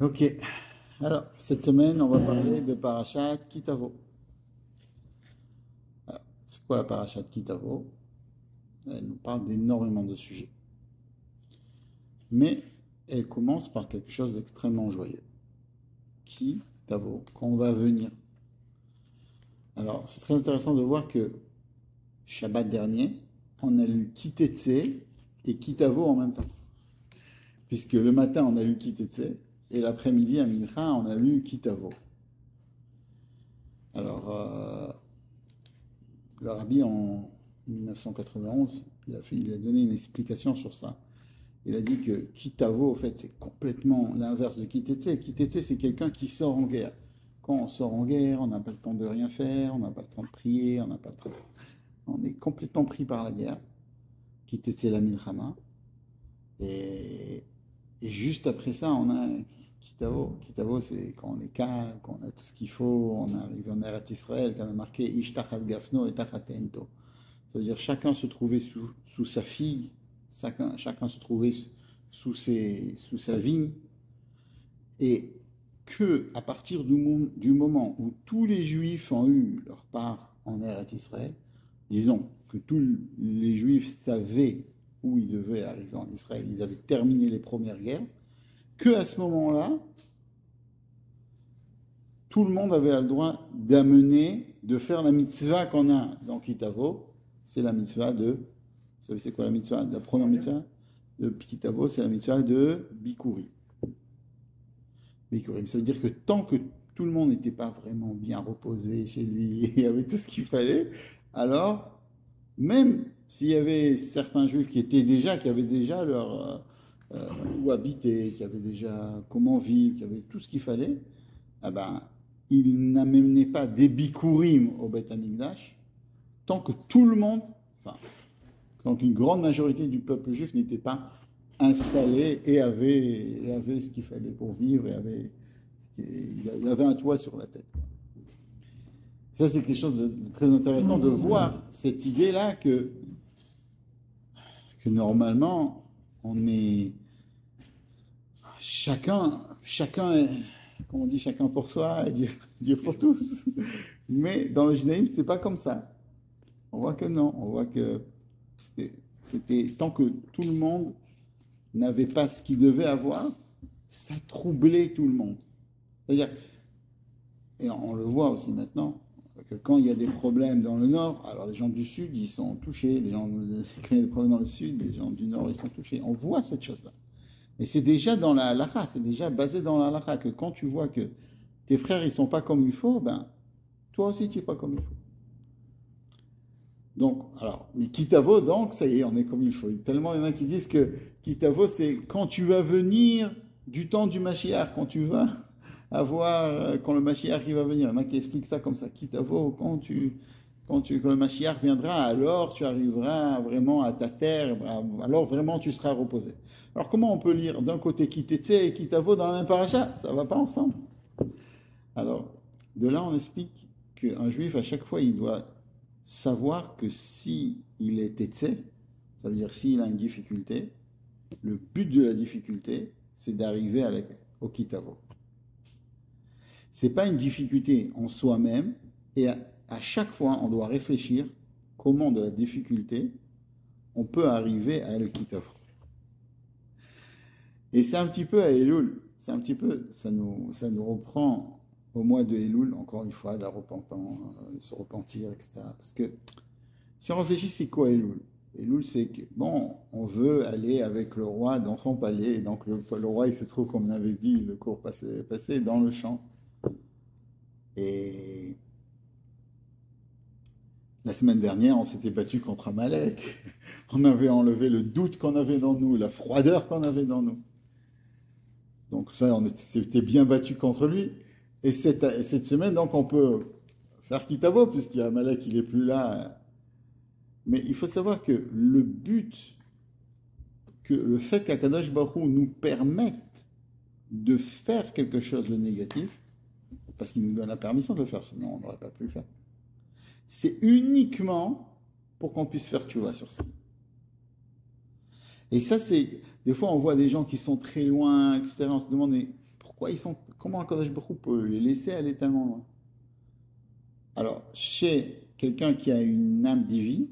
Ok, alors cette semaine on va parler de Parashat Kitavo. Alors, c'est quoi la Parashat Kitavo? Elle nous parle d'énormément de sujets. Mais elle commence par quelque chose d'extrêmement joyeux. Kitavo, quand on va venir. Alors c'est très intéressant de voir que Shabbat dernier, on a lu Kitetse et Kitavo en même temps. Puisque le matin on a lu Kitetse et l'après-midi à Mincha on a lu Kitavo. Alors, le rabbi, en 1991, il a donné une explication sur ça. Il a dit que Kitavo, en fait, c'est complètement l'inverse de Kitetse. Kitetse, c'est quelqu'un qui sort en guerre. Quand on sort en guerre, on n'a pas le temps de rien faire, on n'a pas le temps de prier, on n'a pas le temps. On est complètement pris par la guerre. Kitetse la milchama. Et, et juste après ça, on a Kitavo. Kitavo, c'est quand on est calme, quand on a tout ce qu'il faut, on arrive en Eretz Israël, comme a marqué Ishtachat Gafno et Tachat Ento. Ça veut dire chacun se trouvait sous sa figue, chacun se trouvait sous sa vigne, et que à partir du moment où tous les Juifs ont eu leur part en Eretz Israël, disons que tous les Juifs savaient où ils devaient arriver en Israël, ils avaient terminé les premières guerres, que à ce moment-là, tout le monde avait le droit d'amener, de faire la mitzvah qu'on a dans Kitavo. C'est la mitzvah de. Vous savez, c'est quoi la mitzvah? La première mitzvah de Kitavo, c'est la mitzvah de Bikurim. Bikurim. Ça veut dire que tant que tout le monde n'était pas vraiment bien reposé chez lui et avait tout ce qu'il fallait, alors, même s'il y avait certains juifs qui avaient déjà leur. Où habiter, qui avaient déjà comment vivre, qui avaient tout ce qu'il fallait, ah ben, ils n'amenaient pas des bikurim au Beth Amikdash tant que tout le monde, enfin, tant qu'une grande majorité du peuple juif n'était pas installé et avait ce qu'il fallait pour vivre il avait un toit sur la tête. Ça, c'est quelque chose de très intéressant de voir cette idée-là que normalement, on est chacun, comme on dit, chacun pour soi et Dieu pour tous. Mais dans le judaïsme, c'est pas comme ça. On voit que non, on voit que c'était tant que tout le monde n'avait pas ce qu'il devait avoir, ça troublait tout le monde. C'est-à-dire, et on le voit aussi maintenant, que quand il y a des problèmes dans le nord, alors les gens du sud, ils sont touchés, quand il y a des problèmes dans le sud, les gens du nord, ils sont touchés. On voit cette chose-là. Mais c'est déjà dans la halakha, c'est déjà basé dans la halakha, que quand tu vois que tes frères, ils sont pas comme il faut, ben, toi aussi, tu es pas comme il faut. Donc, alors, mais Kitavo, donc, ça y est, on est comme il faut. Tellement il y en a qui disent que Kitavo, c'est quand tu vas venir du temps du Mashiach, quand tu vas quand le Mashiach il va venir. Il y en a qui expliquent ça comme ça. Kitavo, quand le Mashiach viendra, alors tu arriveras vraiment à ta terre, alors vraiment tu seras reposé. Alors comment on peut lire d'un côté Kitetse et Kitavo dans la même paracha? Ça ne va pas ensemble. Alors, de là on explique qu'un juif, à chaque fois, il doit savoir que si il est Tetse, ça veut dire s'il a une difficulté, le but de la difficulté, c'est d'arriver au Kitavo. C'est pas une difficulté en soi-même, et à chaque fois, on doit réfléchir comment de la difficulté, on peut arriver à le Kitavo. Et c'est un petit peu à Elul, c'est un petit peu, ça nous reprend au mois de Elul, encore une fois, la repentance, se repentir, etc. Parce que si on réfléchit, c'est quoi Elul? Elul, c'est que, bon, on veut aller avec le roi dans son palais, et donc le roi, il se trouve, comme on avait dit, le cours passé dans le champ. Et la semaine dernière, on s'était battu contre Amalek. On avait enlevé le doute qu'on avait dans nous, la froideur qu'on avait dans nous. Donc ça, on s'était bien battu contre lui. Et cette semaine, donc, on peut faire Kitavo, puisqu'il y a Amalek, il n'est plus là. Mais il faut savoir que le but, que le fait qu'Akadosh Baruch Hu nous permette de faire quelque chose de négatif, parce qu'il nous donne la permission de le faire, sinon on n'aurait pas pu le faire, c'est uniquement pour qu'on puisse faire tchouva sur ça. Et ça, c'est... Des fois, on voit des gens qui sont très loin, etc. On se demande, mais comment Akadosh Baruch Hu peut les laisser aller tellement loin? Alors, chez quelqu'un qui a une âme divine,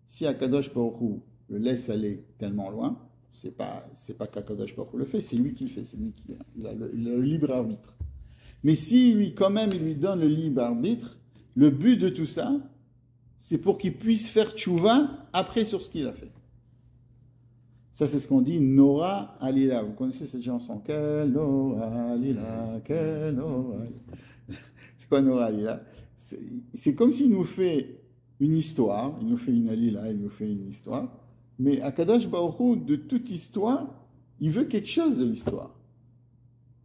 si Akadosh Baruch Hu le laisse aller tellement loin, c'est pas qu'Akadosh Baruch Hu le fait, c'est lui qui le fait, c'est lui qui a le libre arbitre. Mais si lui, quand même, il lui donne le libre arbitre, le but de tout ça, c'est pour qu'il puisse faire tchouva après sur ce qu'il a fait. Ça, c'est ce qu'on dit Nora Alila. Vous connaissez cette chanson? Quel Nora Alila, quel Nora Alila. C'est quoi Nora Alila? C'est comme s'il nous fait une histoire, il nous fait une Alila, il nous fait une histoire, mais Akadosh Baruch Hu, de toute histoire, il veut quelque chose de l'histoire.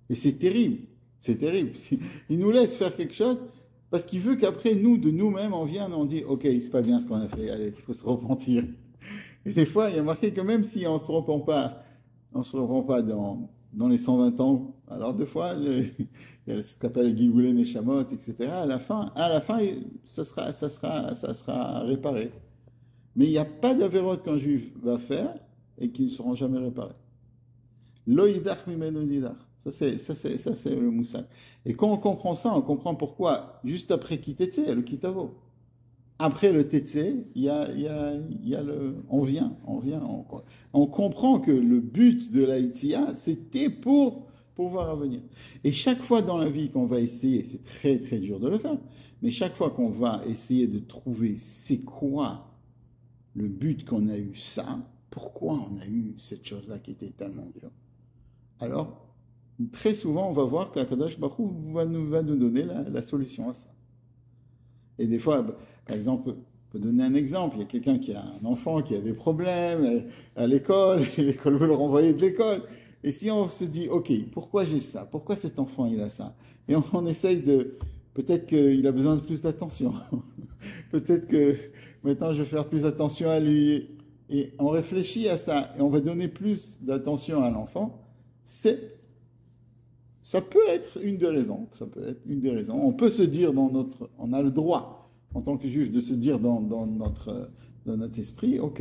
Et c'est terrible, c'est terrible. Il nous laisse faire quelque chose parce qu'il veut qu'après, nous, de nous-mêmes, on vienne, on dit, ok, c'est pas bien ce qu'on a fait, allez, il faut se repentir. Et des fois, il y a marqué que même si on ne se repent pas dans les 120 ans, alors des fois, il y a ce qu'on appelle les Gilgulei Neshamot, etc. À la fin, ça sera réparé. Mais il n'y a pas d'avérote qu'un juif va faire et qui ne seront jamais réparés. Lo yidach mimenu nidach. Ça, c'est le moussal. Et quand on comprend ça, on comprend pourquoi, juste après Kitetse, il y a le Kitavo. Après le Tetse, il y a le. On comprend que le but de la Itzia, c'était pour pouvoir revenir. Et chaque fois dans la vie qu'on va essayer, c'est très très dur de le faire, mais chaque fois qu'on va essayer de trouver c'est quoi le but qu'on a eu ça, pourquoi on a eu cette chose-là qui était tellement dure, alors très souvent on va voir qu'Akadosh Baruch Hu va nous donner la solution à ça. Et des fois, par exemple, on peut donner un exemple, il y a quelqu'un qui a un enfant qui a des problèmes à l'école, et l'école veut le renvoyer de l'école. Et si on se dit, ok, pourquoi j'ai ça? Pourquoi cet enfant il a ça? Et on essaye de, peut-être qu'il a besoin de plus d'attention. Peut-être que maintenant je vais faire plus attention à lui. Et on réfléchit à ça, et on va donner plus d'attention à l'enfant. Ça peut être une des raisons. On peut se dire on a le droit, en tant que juif, de se dire dans notre esprit, ok,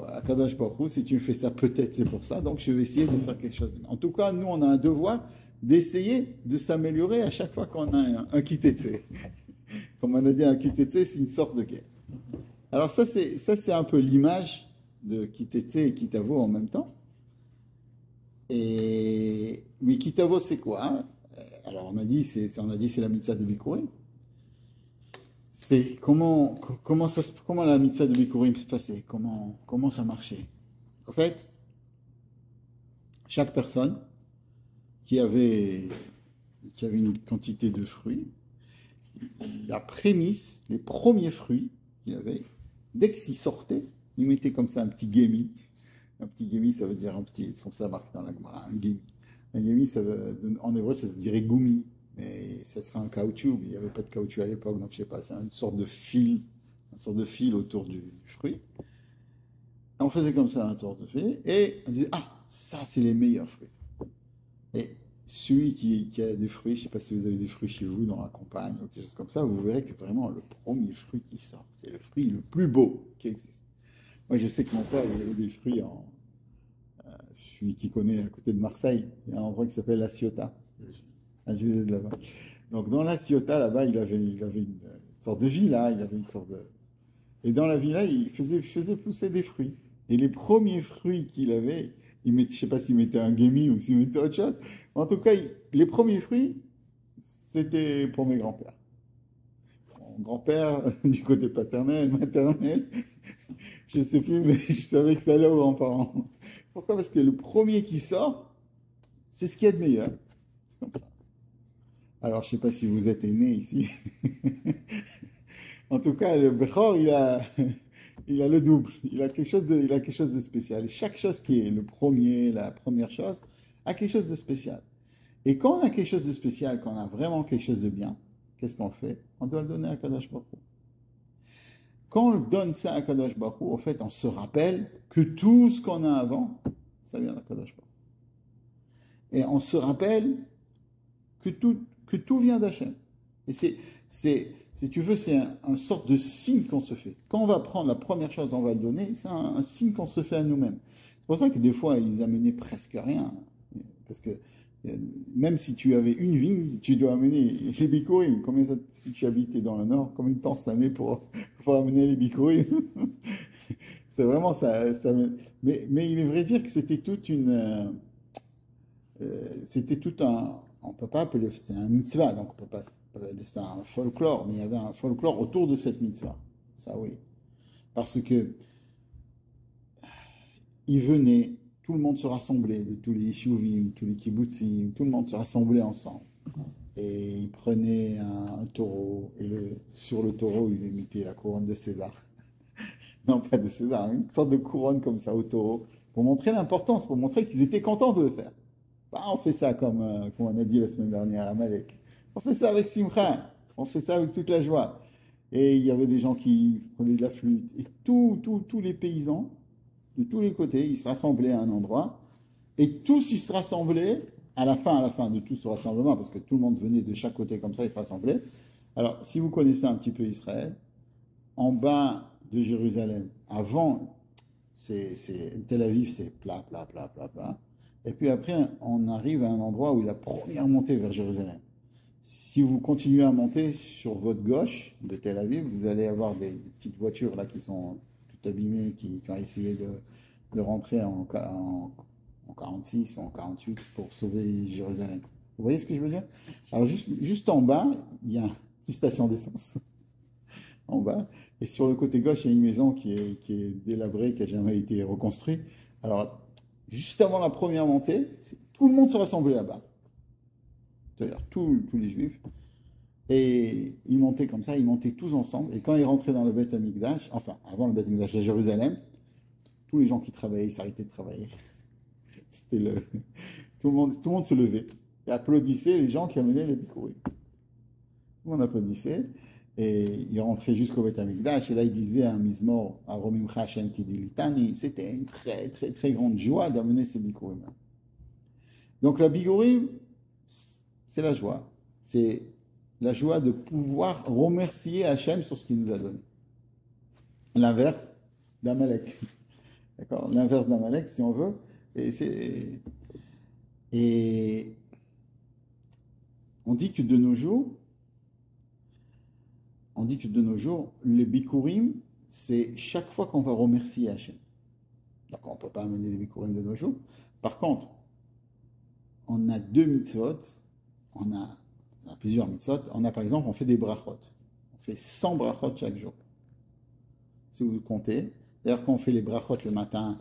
Akadosh Baruch Hu, si tu me fais ça, peut-être c'est pour ça, donc je vais essayer de faire quelque chose. En tout cas, nous, on a un devoir d'essayer de s'améliorer à chaque fois qu'on a un kitetse. Comme on a dit, un kitetse, c'est une sorte de guerre. Alors ça, c'est un peu l'image de kitetse et kitavo en même temps. Mais kitavo, c'est quoi? Alors on a dit c'est la mitzvah de Bikurim. Comment la mitzvah de Bikurim se passait? Comment ça marchait? En fait, chaque personne qui avait une quantité de fruits, la prémisse, les premiers fruits qu'il avait, dès qu'ils sortaient, il mettait comme ça un petit gémi. Un petit gémi, ça veut dire un petit, c'est comme ça marqué dans la Gemara, un gémi. Un gémi, en hébreu, ça se dirait goumi, mais ça serait un caoutchouc. Il n'y avait pas de caoutchouc à l'époque, donc je sais pas, c'est une sorte de fil autour du fruit. Et on faisait comme ça un tour de fil, et on disait, ah, ça c'est les meilleurs fruits. Et celui qui a des fruits, je ne sais pas si vous avez des fruits chez vous, dans la campagne, ou quelque chose comme ça, vous verrez que vraiment le premier fruit qui sort, c'est le fruit le plus beau qui existe. Moi, je sais que mon père, il avait des fruits celui qui connaît à côté de Marseille, il y a un endroit qui s'appelle La Ciotat. Je venais de là-bas. Donc, dans La Ciotat, là-bas, il avait une sorte de villa, et dans la villa, il faisait pousser des fruits. Et les premiers fruits qu'il avait, je ne sais pas s'il mettait un gémi ou s'il mettait autre chose. En tout cas, les premiers fruits, c'était pour mes grands-pères. Mon grand-père, du côté paternel, maternel, je ne sais plus, mais je savais que ça allait aux grands-parents. Pourquoi? Parce que le premier qui sort, c'est ce qu'il y a de meilleur. C'est comme ça. Alors, je ne sais pas si vous êtes né ici. En tout cas, le Bechor, il a le double. Il a quelque chose de spécial. Et chaque chose qui est le premier, la première chose, a quelque chose de spécial. Et quand on a quelque chose de spécial, quand on a vraiment quelque chose de bien, qu'est-ce qu'on fait? On doit le donner à Kadosh Baruch Hu. Quand on donne ça à Kadosh Baruch Hu, en fait, on se rappelle que tout ce qu'on a avant, ça vient de Kadosh Baruch Hu. Et on se rappelle que tout vient d'Hachem. Et si tu veux, c'est un sorte de signe qu'on se fait. Quand on va prendre la première chose, on va le donner, c'est un signe qu'on se fait à nous-mêmes. C'est pour ça que des fois, ils amenaient presque rien. Parce que Même si tu avais une vigne, tu dois amener les bikurim. Si tu habitais dans le nord, combien de temps ça met pour amener les bikurim? C'est vraiment ça. Mais il est vrai dire que c'était toute c'était tout un, on peut pas appeler, c'est un mitzvah, donc on peut pas appeler ça un folklore, mais il y avait un folklore autour de cette mitzvah. Ça oui. Parce que il venait, tout le monde se rassemblait, de tous les yeshuvim, tous les kibbutzim, tout le monde se rassemblait ensemble. Et il prenait un taureau, et sur le taureau, il lui mettait la couronne de César. Non, pas de César, une sorte de couronne comme ça au taureau, pour montrer l'importance, pour montrer qu'ils étaient contents de le faire. Bah, on fait ça comme on a dit la semaine dernière à Malek. On fait ça avec Simcha, on fait ça avec toute la joie. Et il y avait des gens qui prenaient de la flûte. Et tous les paysans, de tous les côtés, ils se rassemblaient à un endroit. Et tous, ils se rassemblaient à la fin de tout ce rassemblement, parce que tout le monde venait de chaque côté comme ça, ils se rassemblaient. Alors, si vous connaissez un petit peu Israël, en bas de Jérusalem, avant, Tel Aviv, c'est plat, plat, plat, plat, plat. Et puis après, on arrive à un endroit où il y a la première montée vers Jérusalem. Si vous continuez à monter sur votre gauche de Tel Aviv, vous allez avoir des petites voitures là qui sont toutes abîmées, qui ont essayé de rentrer en 46, en 48 pour sauver Jérusalem. Vous voyez ce que je veux dire? Alors juste en bas, il y a une station d'essence. En bas. Et sur le côté gauche, il y a une maison qui est délabrée, qui n'a jamais été reconstruite. Alors, juste avant la première montée, tout le monde se rassemblait là-bas. C'est-à-dire tous les juifs. Et ils montaient comme ça, ils montaient tous ensemble. Et quand ils rentraient dans le Beth Amikdash, enfin, avant le Beth Amikdash à Jérusalem, tous les gens qui travaillaient, ils s'arrêtaient de travailler. C'était tout le monde se levait et applaudissait les gens qui amenaient les bikurim. Tout le monde applaudissait. Et il rentrait jusqu'au Beth Amikdash, et là il disait un mizmor, à Romim Hashem qui dit Litani, c'était une très très très grande joie d'amener ces bikurim. Donc la bikurim, c'est la joie. C'est la joie de pouvoir remercier Hachem sur ce qu'il nous a donné. L'inverse d'Amalek. D'accord? L'inverse d'Amalek, si on veut. Et on dit que de nos jours, les bikurim, c'est chaque fois qu'on va remercier Hachem. D'accord, on ne peut pas amener des bikurim de nos jours. Par contre, on a deux mitzvot, on a plusieurs mitzvot. On a par exemple, on fait des brachot. On fait 100 brachot chaque jour. Si vous comptez. D'ailleurs, quand on fait les brachot le matin,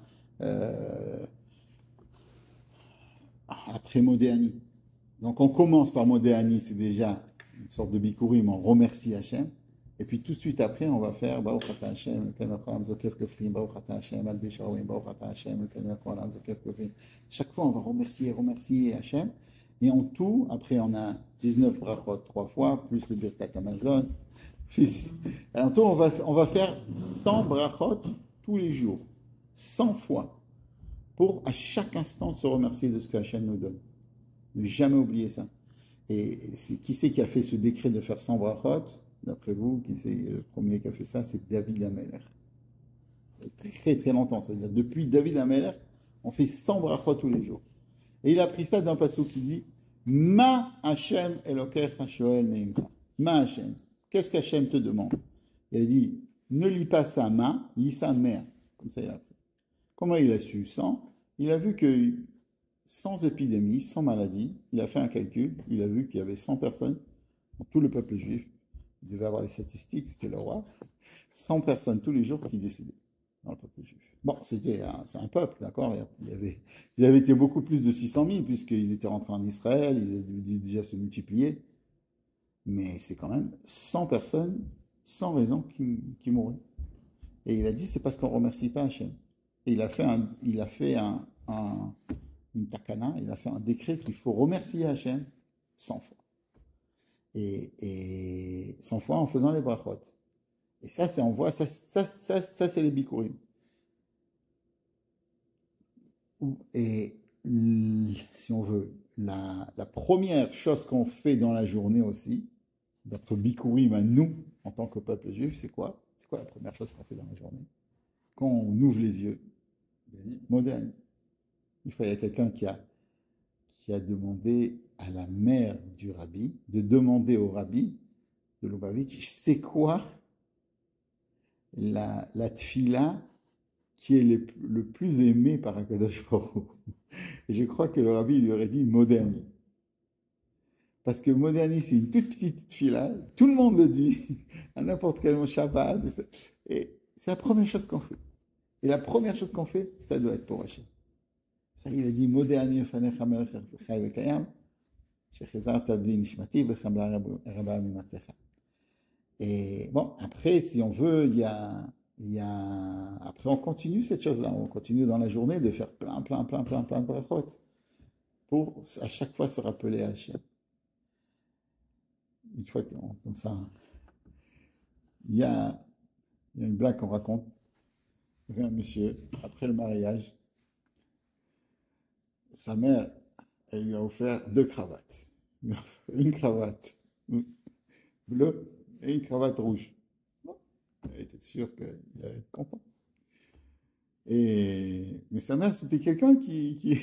après Modéani. Donc on commence par Modéani, c'est déjà une sorte de bikurim, on remercie Hachem. Et puis tout de suite après, on va faire Baruch Ata Hashem, Baruch Ata Hashem, Al Bisharim, Baruch Ata Hashem, chaque fois, on va remercier Hachem. Et en tout, après, on a 19 brachot 3 fois, plus le Birkat Amazon. En tout, on va faire 100 brachot tous les jours, 100 fois, pour à chaque instant se remercier de ce que Hachem nous donne. Ne jamais oublier ça. Et qui c'est qui a fait ce décret de faire 100 brachot? D'après vous, qui c'est le premier qui a fait ça? C'est David Ameller. Très très longtemps, ça veut dire depuis David Ameller, on fait 100 brachot tous les jours. Et il a pris ça d'un passage qui dit Ma Hashem Elokecha Shoel Meimcha. Ma Hashem. Qu'est-ce qu'Hachem te demande? Il a dit ne lis pas ça ma, lis ça mère. Comme ça il a appris. Comment il a su 100? Il a vu que sans épidémie, sans maladie, il a fait un calcul, il a vu qu'il y avait 100 personnes dans tout le peuple juif. Il devait avoir les statistiques, c'était le roi. 100 personnes tous les jours qui décédaient dans le peuple juif. Bon, c'est un peuple, d'accord. Ils avaient été beaucoup plus de 600 000, puisqu'ils étaient rentrés en Israël, ils avaient dû déjà se multiplier. Mais c'est quand même 100 personnes, sans raison, qui mouraient. Et il a dit, c'est parce qu'on ne remercie pas Hachem. Et il a fait une takana, il a fait un décret qu'il faut remercier Hachem 100 fois. Et 100 fois en faisant les brachot. Et ça, on voit, ça c'est les bikurim. Et si on veut, la première chose qu'on fait dans la journée aussi, notre bikurim à nous, en tant que peuple juif, c'est quoi? C'est quoi la première chose qu'on fait dans la journée? Quand on ouvre les yeux, moderne. Il y a quelqu'un qui qui a demandé à la mère du rabbi de demander au rabbi de Lubavitch, c'est quoi la tfila qui est le plus aimé par Akadosh Baruch Hu. Et je crois que le rabbi lui aurait dit Modéani. Parce que Modéani, c'est une toute petite tfila, tout le monde le dit, à n'importe quel Shabbat, et c'est la première chose qu'on fait. Et la première chose qu'on fait, ça doit être pour Hachem. Ça, il a dit Modéani fanecha melech chai vekayam, shechezar tabli nishmati vechamla rabba minatecha. Et bon, après, si on veut, après, on continue cette chose-là. On continue dans la journée de faire plein de brachot pour à chaque fois se rappeler à Hachem. Une fois comme ça, il y a une blague qu'on raconte. Il y avait un monsieur, après le mariage, sa mère, elle lui a offert 2 cravates. Une cravate bleue et une cravate rouge. Bon, elle était sûre qu'il allait être content. Mais sa mère, c'était quelqu'un qui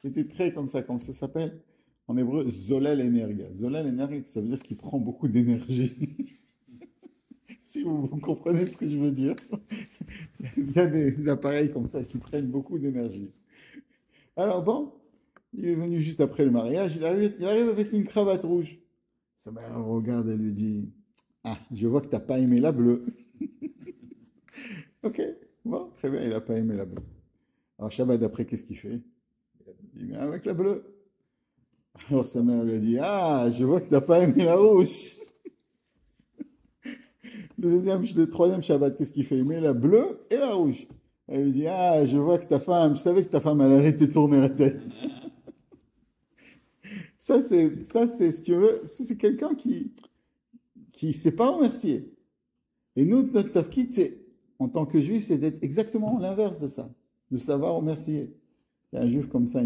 était très comme ça s'appelle en hébreu, Zolel Energia. Zolel Energia, ça veut dire qu'il prend beaucoup d'énergie. Si vous comprenez ce que je veux dire. Il y a des appareils comme ça qui prennent beaucoup d'énergie. Alors bon, il est venu juste après le mariage, il arrive avec une cravate rouge. Sa mère regarde et lui dit, ah, je vois que tu n'as pas aimé la bleue. Ok, bon, très bien, il n'a pas aimé la bleue. Alors Shabbat d'après, qu'est-ce qu'il fait? Il met avec la bleue. Alors sa mère lui a dit, ah, je vois que tu n'as pas aimé la rouge. Le troisième Shabbat, qu'est-ce qu'il fait? Il met la bleue et la rouge. Elle lui dit, ah, je vois que je savais que ta femme, elle allait te tourner la tête. Ça, c'est, si tu veux, c'est quelqu'un qui sait pas remercier. Et nous, notre tafkid, c'est, en tant que juif, c'est d'être exactement l'inverse de ça, de savoir remercier. Il y a un juif comme ça,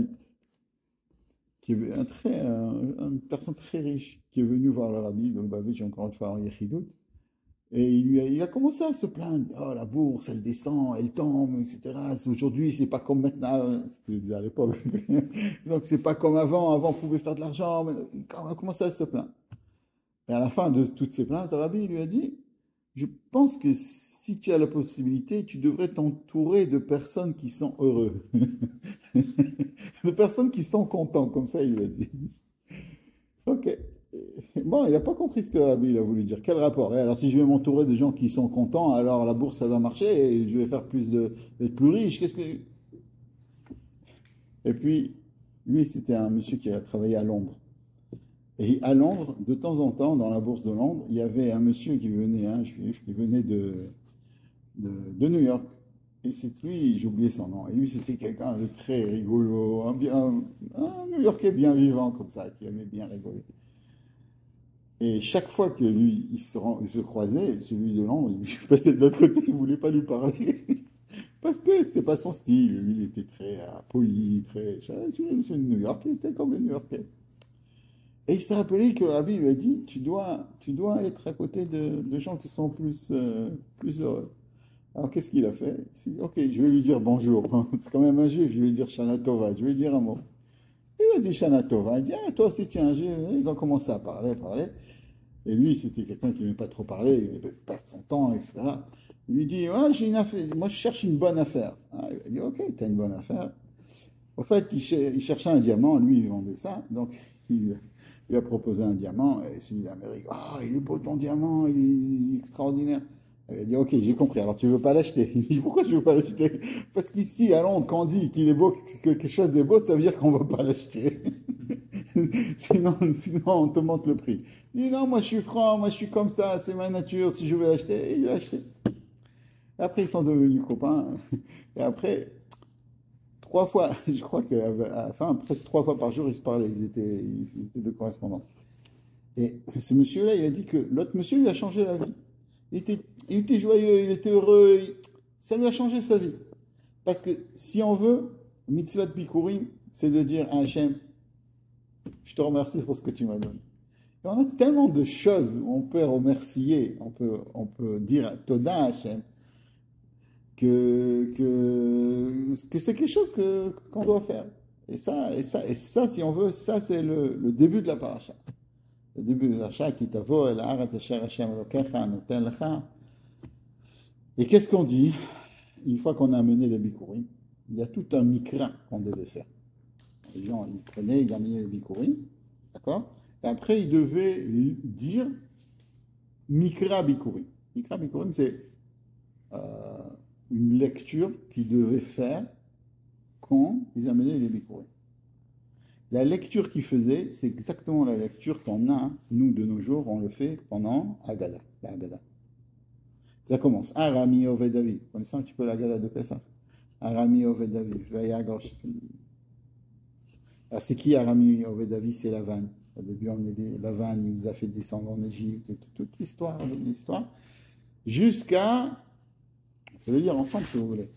qui est une personne très riche, qui est venu voir le rabbi de Lubavitch, encore une fois en Yechidout, et il a commencé à se plaindre. Oh, la bourse, elle descend, elle tombe, etc. Aujourd'hui, c'est pas comme maintenant. C'était déjà à l'époque. Donc, c'est pas comme avant. Avant, on pouvait faire de l'argent. Mais on a commencé à se plaindre. Et à la fin de toutes ces plaintes, le rabbi lui a dit, je pense que si tu as la possibilité, tu devrais t'entourer de personnes qui sont heureux. De personnes qui sont contents, comme ça, il lui a dit. Ok. Bon, il n'a pas compris ce que le rabbi a voulu dire. Quel rapport? Et alors, si je vais m'entourer de gens qui sont contents, alors la bourse, ça va marcher et je vais faire être plus riche. Qu'est-ce que... Et puis, lui, c'était un monsieur qui a travaillé à Londres. Et à Londres, de temps en temps, dans la bourse de Londres, il y avait un monsieur qui venait, un juif, qui venait de New York. Et c'est lui, j'ai oublié son nom. Et lui, c'était quelqu'un de très rigolo, un New-Yorkais bien vivant comme ça, qui aimait bien rigoler. Et chaque fois que lui, il se croisait, celui de Londres, il passait de l'autre côté, il ne voulait pas lui parler. Parce que c'était pas son style. Lui, il était très poli, très... Celui de New York, il était comme un New-Yorkais. Et il s'est rappelé que le rabbi lui a dit, tu dois être à côté de gens qui sont plus heureux. Alors qu'est-ce qu'il a fait? Il s'est dit, ok, je vais lui dire bonjour. C'est quand même un juif, je vais lui dire Shana Tova, je vais lui dire un mot. Il a dit Shana Tova. Il dit, ah, toi aussi tu es un juif. Ils ont commencé à parler. Et lui, c'était quelqu'un qui n'aimait pas trop parler, il n'aimait pas perdre son temps, etc. Il lui dit, ah, j'ai une affaire, moi je cherche une bonne affaire. Ah, il a dit, ok, tu as une bonne affaire. Au fait, il cherchait un diamant, lui il vendait ça, donc il lui a proposé un diamant, et celui d'Amérique, ah, il est beau ton diamant, il est extraordinaire. Il a dit, ok, j'ai compris, alors tu ne veux pas l'acheter? Il dit, pourquoi je ne veux pas l'acheter? Parce qu'ici, à Londres, quand on dit qu'il est beau, que quelque chose est beau, ça veut dire qu'on ne veut pas l'acheter. sinon, on te monte le prix. Il dit, non, moi je suis franc, moi je suis comme ça, c'est ma nature, si je veux l'acheter, il l'a acheté. Après, ils sont devenus copains. Et après, 3 fois, je crois qu'à la fin, presque 3 fois par jour, ils se parlaient, ils étaient de correspondance. Et ce monsieur-là, il a dit que l'autre monsieur lui a changé la vie. Il était joyeux, il était heureux, ça lui a changé sa vie. Parce que si on veut, mitzvah de Bikurim, c'est de dire à Hachem, je te remercie pour ce que tu m'as donné. Et on a tellement de choses où on peut remercier, on peut dire Toda à Hachem, que c'est quelque chose qu'on doit faire. Et ça, si on veut, ça c'est le début de la paracha. Le début de la paracha, qui tavo el haaretz asher Hashem Elokecha noten lecha. Et qu'est-ce qu'on dit une fois qu'on a amené les bikurim? Il y a tout un mikra qu'on devait faire. Les gens, ils prenaient, ils amenaient les bikurim, d'accord? Et après, ils devaient dire mikra bikurim. Mikra bikurim, c'est une lecture qu'ils devaient faire quand ils amenaient les bikurim. La lecture qu'ils faisaient, c'est exactement la lecture qu'on a, nous, de nos jours, on le fait pendant Haggadah, la Haggadah. Ça commence. Arami Oved Aviv. Vous connaissez un petit peu la Haggadah de Pessah? Arami Oved Aviv. Alors, c'est qui Arami Oved Aviv? C'est Lavan. Au début, Lavan, il nous a fait descendre en Égypte, toute l'histoire, jusqu'à, on peut le lire ensemble si vous voulez,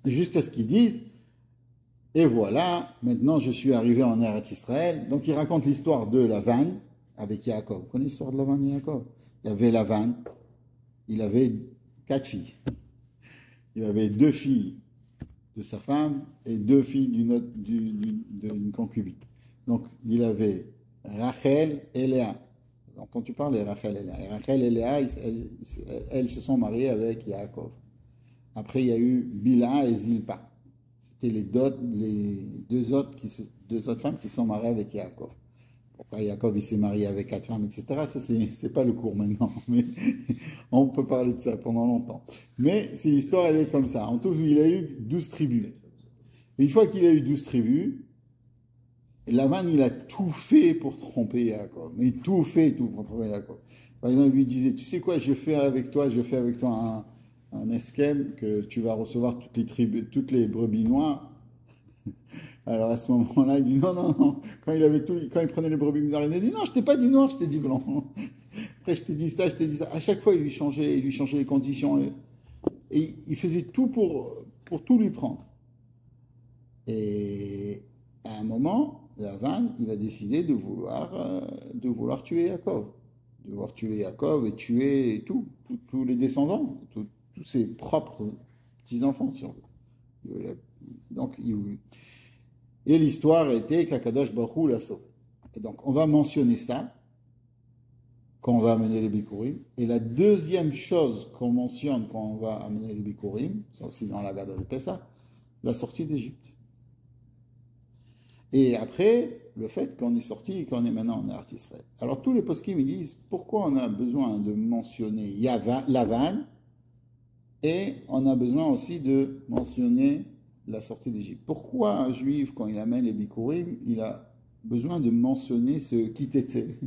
jusqu'à ce qu'ils disent, et voilà, maintenant je suis arrivé en Eretz Israël. Donc il raconte l'histoire de Lavan avec Yaakov. Vous connaissez l'histoire de Lavan et Yaakov? Il y avait Lavan, il avait 4 filles. Il avait 2 filles de sa femme et 2 filles d'une concubine. Donc il avait Rachel et Léa. Vous avez entendu parler Rachel et Léa. Et Rachel et Léa, elles se sont mariées avec Yaakov. Après il y a eu Bila et Zilpa. C'était les deux autres femmes qui sont mariées avec Yaakov. Pourquoi Yaakov il s'est marié avec 4 femmes, etc. Ça, c'est pas le cours maintenant. Mais on peut parler de ça pendant longtemps. Mais l'histoire, elle est comme ça. En tout, il a eu 12 tribus. Une fois qu'il a eu 12 tribus, Lavan, il a tout fait pour tromper Yaakov. Mais tout pour tromper Yaakov. Par exemple, il lui disait, tu sais quoi, je fais avec toi un esquème que tu vas recevoir toutes les brebis noires. Alors à ce moment-là, il dit non. Quand il prenait les brebis noires, il a dit non, je t'ai pas dit noir, je t'ai dit blanc. Après, je t'ai dit ça. À chaque fois, il lui changeait les conditions. Et il faisait tout pour tout lui prendre. Et à un moment, Lavan, il a décidé de vouloir tuer Yaakov. De vouloir tuer Yaakov et tuer tous les descendants, tous ses propres petits-enfants, si on veut. Donc, et l'histoire était qu'Akadosh Baruch Hu l'a sauvé. Et donc, on va mentionner ça quand on va amener les Bikurim. Et la deuxième chose qu'on mentionne quand on va amener les Bikurim, c'est aussi dans la Haggadah de Pessah, la sortie d'Égypte. Et après, le fait qu'on est sorti et qu'on est maintenant en Eretz Israël. Alors, tous les poskim, ils disent, pourquoi on a besoin de mentionner Lavan et on a besoin aussi de mentionner la sortie d'Égypte. Pourquoi un juif, quand il amène les Bikurim, il a besoin de mentionner ce kitetse,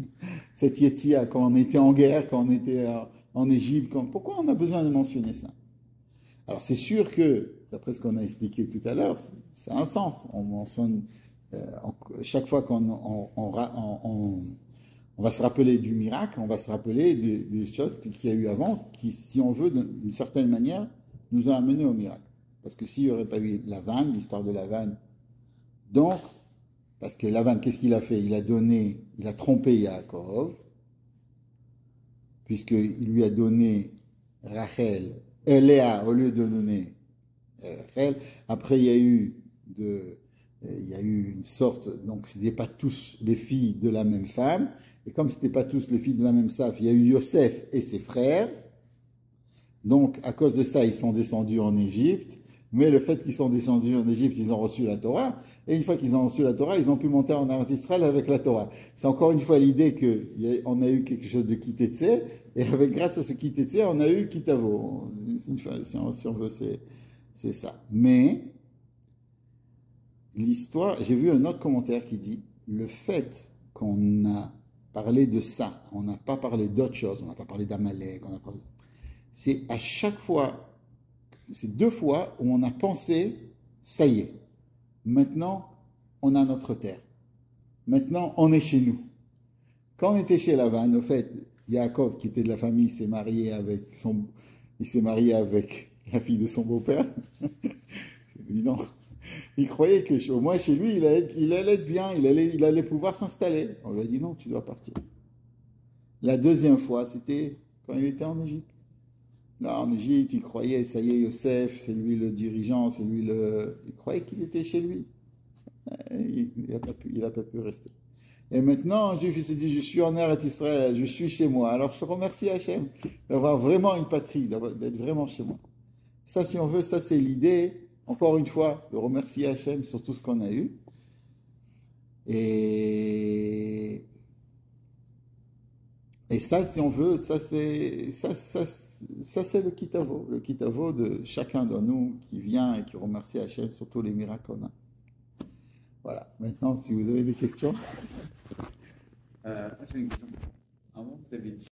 cette yetzia, quand on était en guerre, quand on était en Égypte, pourquoi on a besoin de mentionner ça? Alors c'est sûr que, d'après ce qu'on a expliqué tout à l'heure, ça a un sens. On mentionne, chaque fois qu'on on va se rappeler du miracle, on va se rappeler des choses qu'il y a eu avant, qui, si on veut, d'une certaine manière, nous ont amené au miracle. Parce que s'il n'y aurait pas eu Lavan, l'histoire de Lavan, donc, parce que Lavan, qu'est-ce qu'il a fait? Il a trompé Yaakov, puisqu'il lui a donné Rachel et Léa au lieu de donner Rachel. Après, il y a eu une sorte, donc ce n'étaient pas tous les filles de la même femme, et comme ce n'étaient pas tous les filles de la même femme, il y a eu Yosef et ses frères. Donc, à cause de ça, ils sont descendus en Égypte. Mais le fait qu'ils sont descendus en Égypte, ils ont reçu la Torah. Et une fois qu'ils ont reçu la Torah, ils ont pu monter en Eretz Israël avec la Torah. C'est encore une fois l'idée qu'on a eu quelque chose de kitetse. Et grâce à ce kitetse, on a eu kitavo. Si on veut, c'est ça. Mais, l'histoire, j'ai vu un autre commentaire qui dit, le fait qu'on a parlé de ça, on n'a pas parlé d'autre chose, on n'a pas parlé d'Amalek, c'est à chaque fois, c'est 2 fois où on a pensé, ça y est, maintenant on a notre terre. Maintenant on est chez nous. Quand on était chez Lavan, au fait, Yaakov, qui était de la famille, s'est marié avec la fille de son beau-père. C'est évident. Il croyait que au moins chez lui, il allait être bien, il allait pouvoir s'installer. On lui a dit non, tu dois partir. La deuxième fois, c'était quand il était en Égypte. Là, en Égypte, il croyait, ça y est, Yosef, c'est lui le dirigeant, il croyait qu'il était chez lui. Il a pas pu rester. Et maintenant, un juif, il s'est dit, je suis en Eretz Israël, je suis chez moi. Alors je remercie Hachem d'avoir vraiment une patrie, d'être vraiment chez moi. Ça, si on veut, ça c'est l'idée, encore une fois, de remercier Hachem sur tout ce qu'on a eu. Et, et ça, si on veut, ça c'est le kitavo de chacun de nous qui vient et qui remercie Hachem sur tous les miracles qu'on a. Voilà. Maintenant, si vous avez des questions. J'ai une question. À un moment, vous avez dit